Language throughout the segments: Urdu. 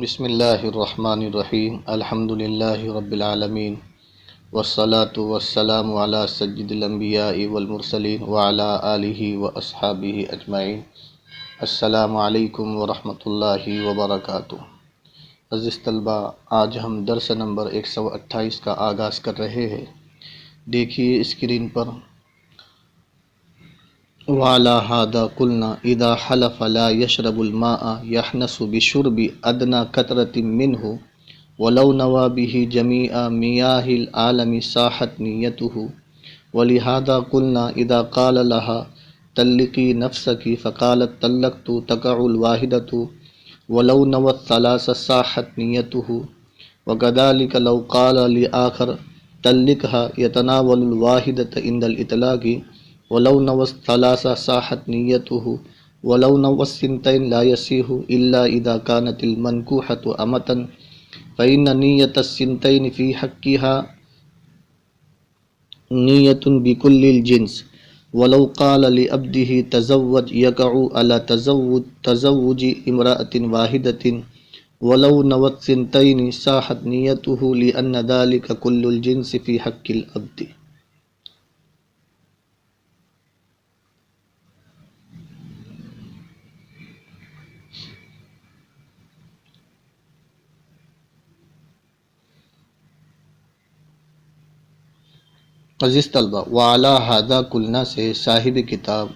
بسم اللہ الرحمن الرحیم الحمد للہ رب العالمین والصلاة والسلام علی سید الانبیاء والمرسلین وعلی آلہ واصحابہ اجمعین۔ السلام علیکم ورحمۃ اللہ وبرکاتہ۔ عزیز طلبہ، آج ہم درس نمبر 128 کا آغاز کر رہے ہیں۔ دیکھیے اسکرین پر، وعلى هذا قلنا اذا حلف لا يشرب الماء يحنس بشرب ادنى قطرة منه ولو نوى به جميع مياه العالم صاحت نيته ولهذا قلنا اذا قال لها طلقي نفسك فقالت طلقت تقع الواحدة ولو نوى الثلاث صاحت نيته وكذلك لو قال لآخر طلقها يتناول الواحدة عند الإطلاق ولو نوى الثلاث صاحت نيته ولو نوى الثنتين لا يصح إلا إذا كانت المنكوحة أمة فإن نية الثنتين في حقها نية بكل الجنس ولو قال لعبده تزوج يقع على تزوج امرأة واحدة ولو نوى الثنتين صاحت نيته لأن ذلك كل الجنس في حق العبد۔ عزیز طلبہ، وعلی ھذا قلنا سے صاحب کتاب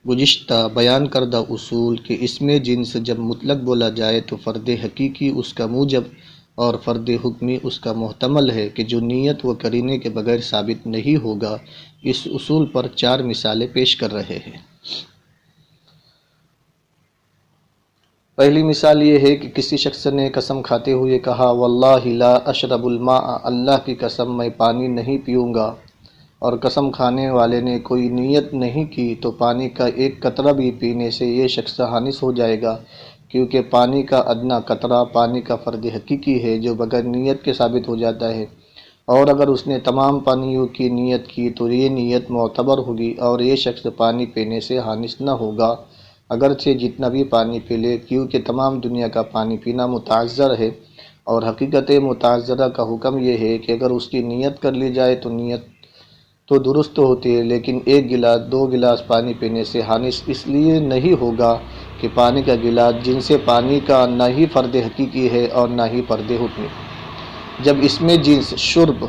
گزشتہ بیان کردہ اصول کہ اس میں جنس جب مطلق بولا جائے تو فرد حقیقی اس کا موجب اور فرد حکمی اس کا محتمل ہے کہ جو نیت و قرینے کے بغیر ثابت نہیں ہوگا، اس اصول پر 4 مثالیں پیش کر رہے ہیں۔ پہلی مثال یہ ہے کہ کسی شخص نے قسم کھاتے ہوئے کہا واللہ لا اشرب الماء، اللہ کی قسم میں پانی نہیں پیوں گا، اور قسم کھانے والے نے کوئی نیت نہیں کی تو پانی کا ایک قطرہ بھی پینے سے یہ شخص حانث ہو جائے گا، کیونکہ پانی کا ادنا قطرہ پانی کا فرد حقیقی ہے جو بغیر نیت کے ثابت ہو جاتا ہے، اور اگر اس نے تمام پانیوں کی نیت کی تو یہ نیت معتبر ہوگی اور یہ شخص پانی پینے سے حانث نہ ہوگا، اگرچہ جتنا بھی پانی پی لے، کیونکہ تمام دنیا کا پانی پینا متعذر ہے، اور حقیقت متعذرہ کا حکم یہ ہے کہ اگر اس کی نیت کر لی جائے تو نیت تو درست ہوتی ہے، لیکن 1 گلاس 2 گلاس پانی پینے سے حانث اس لیے نہیں ہوگا کہ پانی کا گلاس جن سے پانی کا نہ ہی فرد حقیقی ہے اور نہ ہی فرد حکمی۔ جب اس میں جنس شرب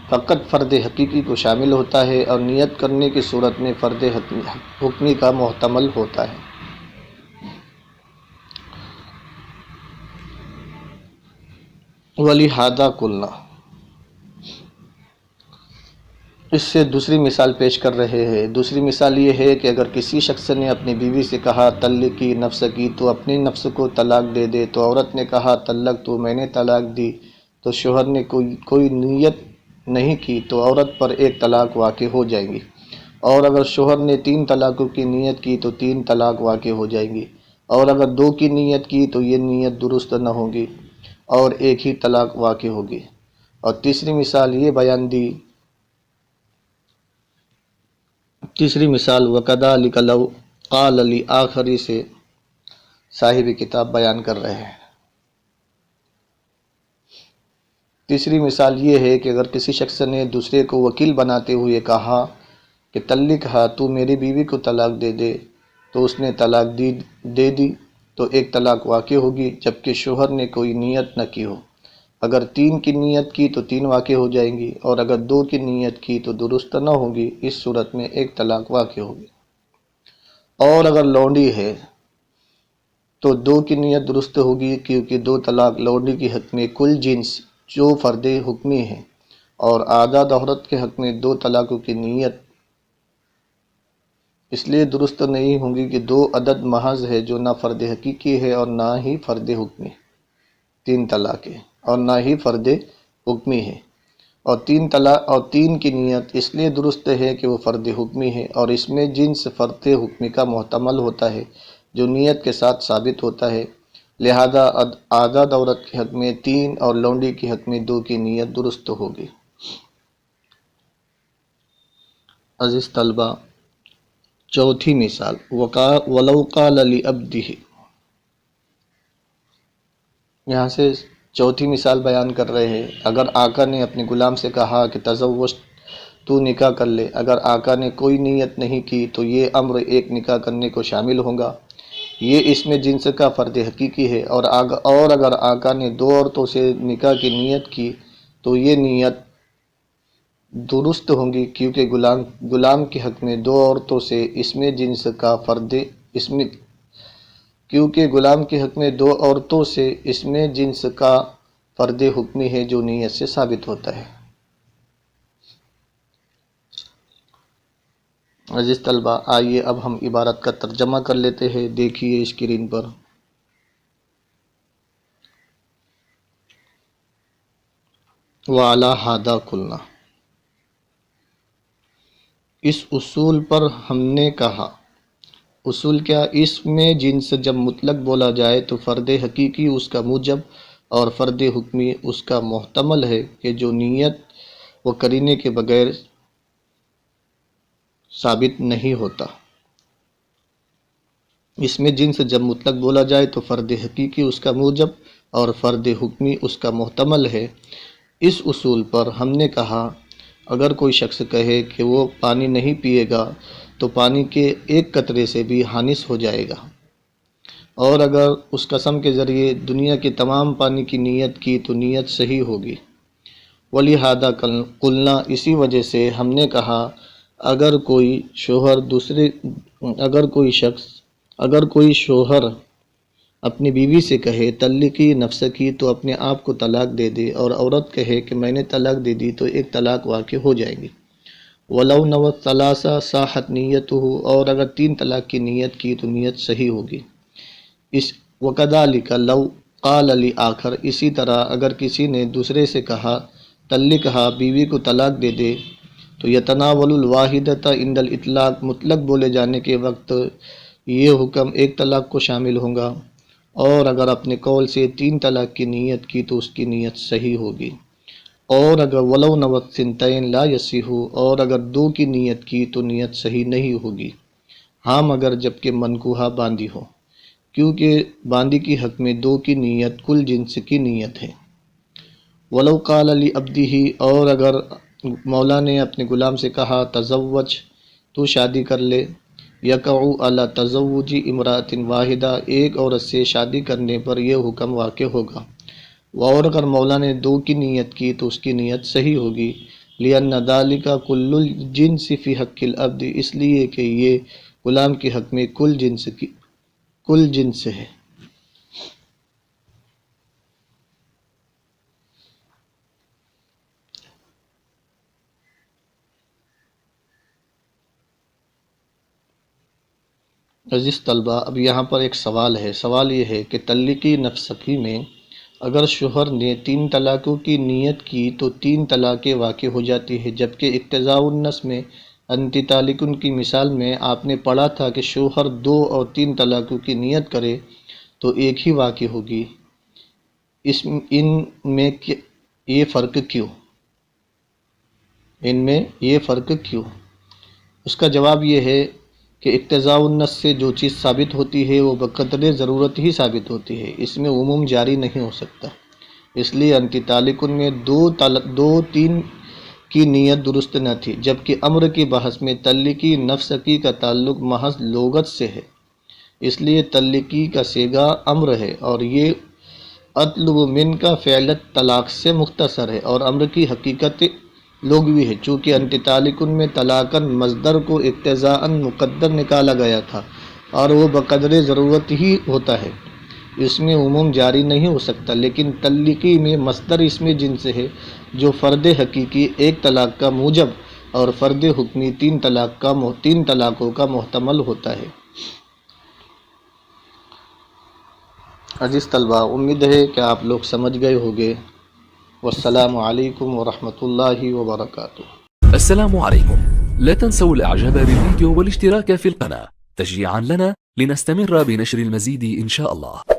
فقط فرد حقیقی کو شامل ہوتا ہے اور نیت کرنے کی صورت میں فرد حکمی کا محتمل ہوتا ہے۔ وَلِہَذَا قُلْنَا، اس سے دوسری مثال پیش کر رہے ہیں۔ دوسری مثال یہ ہے کہ اگر کسی شخص نے اپنی بیوی سے کہا طلقی نفسکی، تو اپنی نفس کو طلاق دے دے، تو عورت نے کہا طلق تو میں نے طلاق دی، تو شوہر نے کوئی نیت نہیں کی تو عورت پر 1 طلاق واقع ہو جائے گی، اور اگر شوہر نے 3 طلاقوں کی نیت کی تو 3 طلاق واقع ہو جائیں گی، اور اگر 2 کی نیت کی تو یہ نیت درست نہ ہوگی اور 1 ہی طلاق واقع ہوگی۔ اور تیسری مثال یہ بیان دی، تیسری مثال وَكَذَلِكَ لَوْ قَالَ لِآخَرِ سے صاحب کتاب بیان کر رہے ہیں۔ تیسری مثال یہ ہے کہ اگر کسی شخص نے دوسرے کو وکیل بناتے ہوئے کہا کہ طلقھا، تو میری بیوی کو طلاق دے دے، تو اس نے طلاق دے دی تو 1 طلاق واقع ہوگی، جبکہ شوہر نے کوئی نیت نہ کی ہو۔ اگر 3 کی نیت کی تو 3 واقع ہو جائیں گی، اور اگر 2 کی نیت کی تو درست نہ ہوگی، اس صورت میں 1 طلاق واقع ہوگی۔ اور اگر لونڈی ہے تو 2 کی نیت درست ہوگی، کیونکہ 2 طلاق لونڈی کے حق میں کل جنس جو فرد حکمی ہے، اور آزاد عورت کے حق میں 2 طلاقوں کی نیت اس لیے درست نہیں ہوں گی کہ 2 عدد محض ہے جو نہ فرد حقیقی ہے اور نہ ہی فرد حکمی، 3 طلاق ہے اور نہ ہی فرد حکمی ہے، اور 3 کی نیت اس لیے درست ہے کہ وہ فرد حکمی ہے، اور اس میں جنس فرد حکمی کا محتمل ہوتا ہے جو نیت کے ساتھ ثابت ہوتا ہے، لہذا آزاد عورت کے حق میں 3 اور لونڈی کے حق میں 2 کی نیت درست ہوگی۔ عزیز طلبہ، چوتھی مثال وَلَوْ قَالَ لِعَبْدِهِ، یہاں سے چوتھی مثال بیان کر رہے ہیں۔ اگر آقا نے اپنے غلام سے کہا کہ تزوج، تو نکاح کر لے، اگر آقا نے کوئی نیت نہیں کی تو یہ امر ایک نکاح کرنے کو شامل ہوگا، یہ اس میں جنس کا فرد حقیقی ہے۔ اور اگر آقا نے دو عورتوں سے نکاح کی نیت کی تو یہ نیت درست ہوگی، کیونکہ غلام کے حق میں دو عورتوں سے اس میں جنس کا فرد حکمی ہے جو نیت سے ثابت ہوتا ہے۔ عزیز طلبہ، آئیے اب ہم عبارت کا ترجمہ کر لیتے ہیں۔ دیکھیے اسکرین پر۔ وَعَلَى هَذَا قُلْنَا، اس اصول پر ہم نے کہا۔ اصول کیا؟ اس میں جنس جب مطلق بولا جائے تو فرد حقیقی اس کا موجب اور فرد حکمی اس کا محتمل ہے کہ جو نیت و قرینے کے بغیر ثابت نہیں ہوتا۔ اس میں جنس جب مطلق بولا جائے تو فرد حقیقی اس کا موجب اور فرد حکمی اس کا محتمل ہے۔ اس اصول پر ہم نے کہا، اگر کوئی شخص کہے کہ وہ پانی نہیں پیے گا تو پانی کے ایک قطرے سے بھی حانس ہو جائے گا، اور اگر اس قسم کے ذریعے دنیا کے تمام پانی کی نیت کی تو نیت صحیح ہوگی۔ وَلِهَذَا قُلْنَا، اسی وجہ سے ہم نے کہا، اگر کوئی شوہر اپنی بیوی سے کہے طلقی نفسکی تو اپنے آپ کو طلاق دے دے، اور عورت کہے کہ میں نے طلاق دے دی تو ایک طلاق واقع ہو جائے گی۔ وَلَوْ نَوَتْ ثَلَاثَ صَاحَتْ نِيَّتُهُ، اور اگر 3 طلاق کی نیت کی تو نیت صحیح ہوگی۔ وَكَذَلِكَ لَوْ قَالَ لِآخَرٍ، اسی طرح اگر کسی نے دوسرے سے کہا طلقھا، بیوی کو طلاق دے دے، تو يَتَنَاوَلُ الْوَاحِدَةَ عِنْدَ الْإِطْلَاقِ، مطلق بولے جانے کے وقت یہ حکم ایک طلاق کو شامل ہوگا، اور اگر اپنے قول سے 3 طلاق کی نیت کی تو اس کی نیت صحیح ہوگی۔ اور اگر وَلَوْ نَوَتْ ثِنْتَيْنِ لَا يَصِحُّ، اور اگر 2 کی نیت کی تو نیت صحیح نہیں ہوگی، ہاں مگر جبکہ منکوحہ باندی ہو، کیونکہ باندی کی حق میں 2 کی نیت کل جنس کی نیت ہے۔ وَلَوْ قَالَ لِعَبْدِهِ، اور اگر مولا نے اپنے غلام سے کہا تزوج، تو شادی کر لے، یقع علی تزوج امرأۃ واحدہ، ایک عورت سے شادی کرنے پر یہ حکم واقع ہوگا۔ اور اگر مولا نے 2 کی نیت کی تو اس کی نیت صحیح ہوگی، لِأَنَّ ذَلِكَ كُلُّ الْجِنْسِ فِي حَقِّ الْعَبْدِ، اس لیے کہ یہ غلام کے حق میں کل جنس ہے۔ عزیز طلبہ، اب یہاں پر ایک سوال ہے۔ سوال یہ ہے کہ طلقی نفسکی میں اگر شوہر نے 3 طلاقوں کی نیت کی تو 3 طلاقیں واقع ہو جاتی ہے، جبکہ اقتضاء النص میں انتی طالقن کی مثال میں آپ نے پڑھا تھا کہ شوہر 2 اور 3 طلاقوں کی نیت کرے تو ایک ہی واقع ہوگی۔ ان میں یہ فرق کیوں؟ اس کا جواب یہ ہے کہ اقتضاء النص سے جو چیز ثابت ہوتی ہے وہ بقدر ضرورت ہی ثابت ہوتی ہے، اس میں عموم جاری نہیں ہو سکتا۔ اس لیے انتی طالقن میں 2-3 کی نیت درست نہ تھی، جبکہ امر کی بحث میں طلقی نفسکی کا تعلق محض لغت سے ہے، اس لیے طلقی کا صیغہ امر ہے، اور یہ اطلب منک فعل طلاق سے مختصر ہے، اور امر کی حقیقت لغوی ہے، چونکہ انتی طالقن میں طلاقاً مصدر کو اقتضاءً مقدر نکالا گیا تھا اور وہ بقدر ضرورت ہی ہوتا ہے، اس میں عموم جاری نہیں ہو سکتا۔ لیکن طلقی میں مصدر اس میں جنس ہے، جو فرد حقیقی 1 طلاق کا موجب اور فرد حکمی 3 طلاقوں کا محتمل ہوتا ہے۔ عزیز طلبہ، امید ہے کہ آپ لوگ سمجھ گئے ہوگے۔ والسلام علیکم ورحمۃ اللہ وبرکاتہ۔ السلام عليكم، لا تنسوا الاعجاب بالفيديو والاشتراك في القناة تشجيعا لنا لنستمر بنشر المزيد إن شاء الله.